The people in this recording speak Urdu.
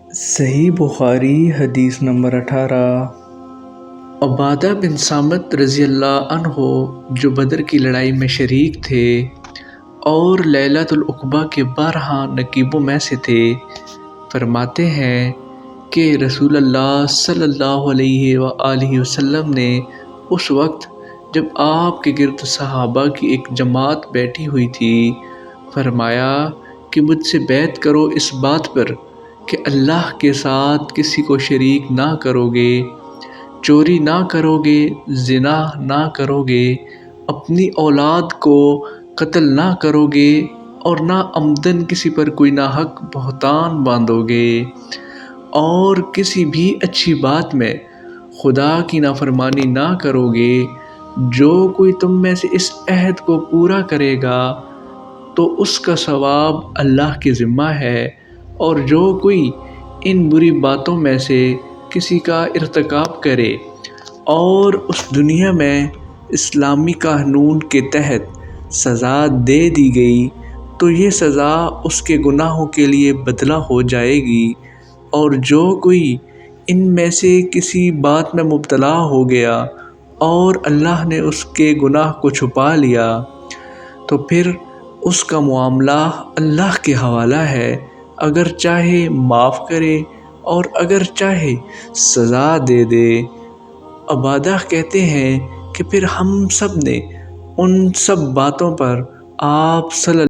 صحیح بخاری حدیث نمبر 18۔ عبادہ بن صامت رضی اللہ عنہ جو بدر کی لڑائی میں شریک تھے اور لیلۃ العقبہ کے 12 نقیبوں میں سے تھے، فرماتے ہیں کہ رسول اللہ صلی اللہ علیہ وآلہ وسلم نے اس وقت جب آپ کے گرد صحابہ کی ایک جماعت بیٹھی ہوئی تھی، فرمایا کہ مجھ سے بیعت کرو اس بات پر کہ اللہ کے ساتھ کسی کو شریک نہ کرو گے، چوری نہ کرو گے، زنا نہ کرو گے، اپنی اولاد کو قتل نہ کرو گے اور نہ عمدن کسی پر کوئی ناحق بہتان باندھو گے، اور کسی بھی اچھی بات میں خدا کی نافرمانی نہ کرو گے۔ جو کوئی تم میں سے اس عہد کو پورا کرے گا تو اس کا ثواب اللہ کے ذمہ ہے، اور جو کوئی ان بری باتوں میں سے کسی کا ارتکاب کرے اور اس دنیا میں اسلامی قانون کے تحت سزا دے دی گئی تو یہ سزا اس کے گناہوں کے لیے بدلہ ہو جائے گی، اور جو کوئی ان میں سے کسی بات میں مبتلا ہو گیا اور اللہ نے اس کے گناہ کو چھپا لیا تو پھر اس کا معاملہ اللہ کے حوالہ ہے، اگر چاہے معاف کرے اور اگر چاہے سزا دے دے۔ عبادہ کہتے ہیں کہ پھر ہم سب نے ان سب باتوں پر آپ صلی